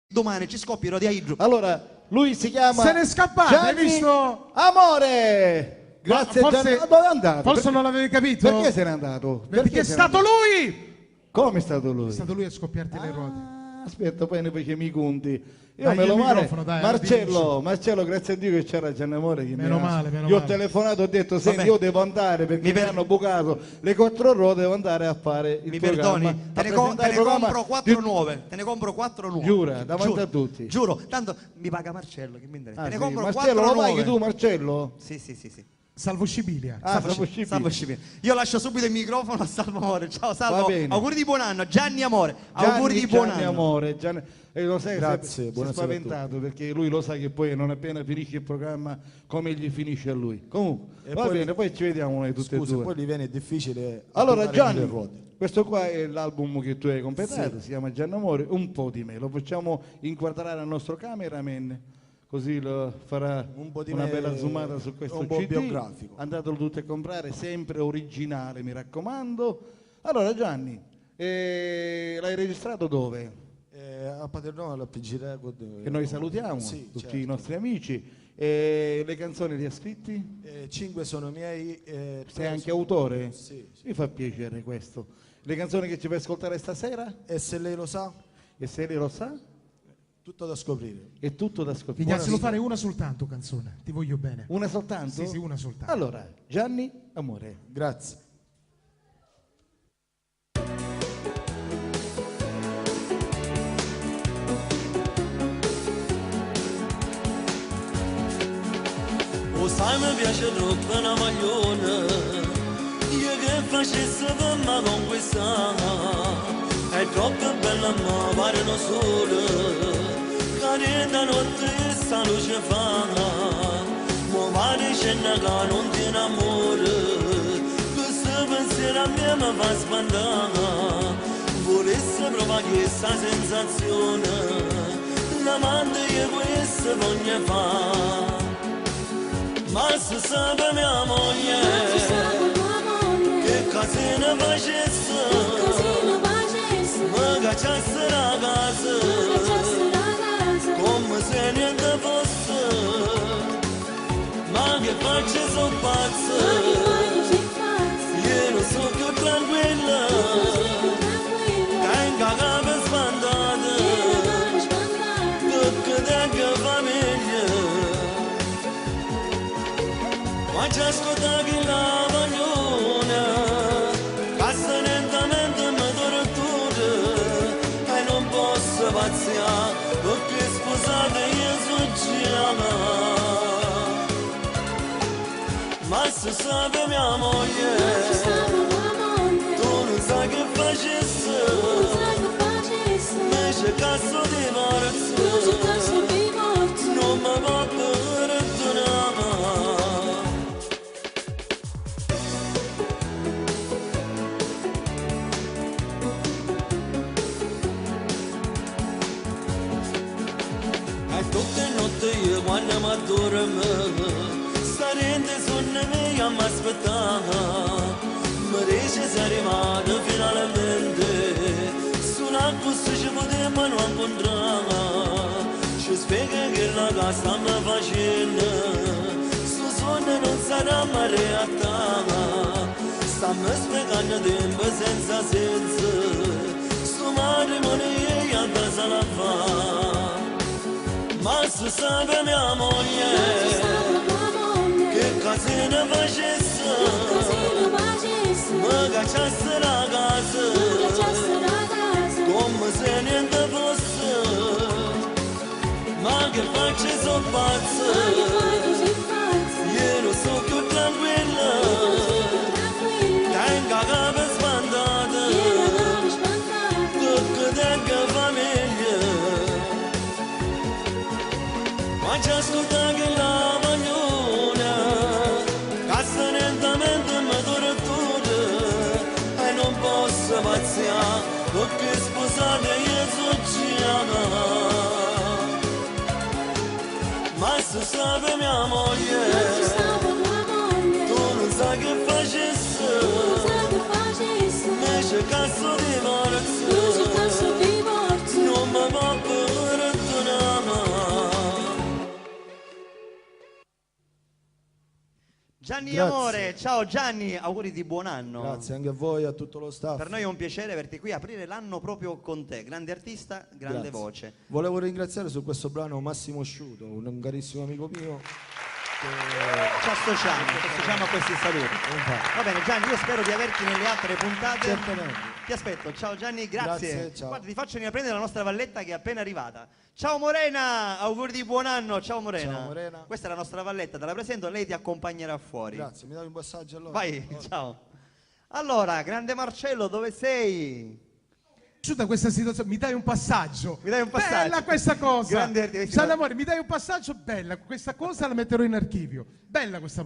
domani ci scoppierò di idro. Allora, lui si chiama... Se n'è scappato, hai visto? Amore! Grazie forse, Gianni. Dove è andato? Forse non l'avevi capito? Perché se n'è andato? Perché è stato lui! Come è stato lui? È stato lui a scoppiarti le ruote. Aspetta, poi ne facciamo i conti. Io Dai me lo il male. microfono, dai, Marcello, grazie a Dio che c'era Gianni Amore. Che meno male. Io ho telefonato e ho detto, senti, Vabbè. io devo andare perché mi hanno bucato le 4 ruote, devo andare a fare il Mi programma. perdoni? Te ne compro 4 nuove. Te ne compro 4 nuove. Giura, davanti a tutti. Giuro, tanto mi paga Marcello, che mi interessa. Te ne Sì. compro Marcello, 4 lo nuove. paghi tu, Marcello? Sì. Salvo Scibilia. Salvo Scipio. Io lascio subito il microfono a Salvo Amore. Ciao Va Salvo, bene. auguri di buon anno. Gianni Amore, auguri di buon Gianni anno. Amore, lo sai, Grazie, si è buonasera a spaventato perché lui lo sa che poi non appena finisce il programma come gli finisce a lui. Comunque, va bene, poi ci vediamo noi tutti e Scusa, due. poi gli viene difficile. Allora applicare le Gianni, ruote. questo qua è l'album che tu hai completato, Sì. si chiama Gianni Amore, un po' di me. Lo facciamo inquadrare al nostro cameraman, così lo farà Un po' di una me bella zoomata su è questo un po' CD. biografico. Andatelo tutti a comprare, sempre originale, mi raccomando. Allora Gianni, l'hai registrato dove? A Paternò, alla PG Che noi salutiamo, Sì, tutti certo. i nostri amici. Le canzoni li ha scritti? 5 sono miei. Sei anche autore? Sì. Mi fa piacere questo. Le canzoni che ci fai ascoltare stasera? E se lei lo sa, E se lei lo sa? tutto da scoprire. È tutto da scoprire. Pigliarselo fare una soltanto canzone. Ti voglio bene. Una soltanto? Sì, una soltanto. Allora, Gianni Amore. Grazie. O sai mi piace troppo una maglione, io che facessi per me conquistare, è troppo bella ma pare non solo, che da notte sta luce fa, ma pare scena che non ti innamora, questo pensiero a me mi fa spandare, volesse provare questa sensazione, l'amante io questo voglio fare. Ma se sape mia moglie che casino facesse, mi cacciasse la casa, come se niente fosse, ma che faccio sono pazzo, io non so più tranquilla, tengo la capo spandata, perché tengo famiglia. Ma ci ascolta che la magliona, passa lentamente mi tortura, e non posso pazziare, perché sposate io sono già. Ma se sape mia moglie, tu non sai che facessi, mi cercasso di divorzio, non mi va perdonare. Tutte le notti io quando mi addormo, starente sonno mia mi aspettava, mi dice sei arrivato finalmente, sono così ci potremmo non incontrare, ci spiega che la casa mi facendo, su sonno non sarà mai realtà, stiamo spiegando tempo senza senso, su matrimonio io a la fa. Ma se sape mia moglie che casino facesse, mi cacciasse la casa, come se niente fosse, ma che faccio sono pazzo, io non so più tranquilla, tengo la capo spandata, perché tengo famiglia. Ma ci ascolta che la magliona, cassa lentamente mi tortura, e non posso pazziare, perché sposate io sono già. Ma se sape mia moglie, tu non sai che facessi, mi cercasso di divorzio, non mi va perdonare. Gianni Grazie. Amore, ciao Gianni, auguri di buon anno. Grazie anche a voi e a tutto lo staff. Per noi è un piacere averti qui, aprire l'anno proprio con te, grande artista, grande Grazie. voce. Volevo ringraziare su questo brano Massimo Sciuto, un carissimo amico mio. Ci associamo a questi saluti. Infatti. Va bene Gianni, io spero di averti nelle altre puntate. Certamente. Ti aspetto, ciao Gianni, grazie. Grazie, ciao. Guarda, ti faccio venire a prendere la nostra valletta che è appena arrivata. Ciao Morena, auguri di buon anno, ciao Morena. Ciao, Morena. Questa è la nostra valletta, te la presento, lei ti accompagnerà fuori. Grazie, mi dai un passaggio allora? Vai, ciao. Allora, grande Marcello, dove sei? Piaciuta questa situazione, mi dai un passaggio. Mi dai un passaggio. Bella questa cosa. Grande artista. Gianni Amore, mi dai un passaggio? Bella, questa cosa la metterò in archivio. Bella questa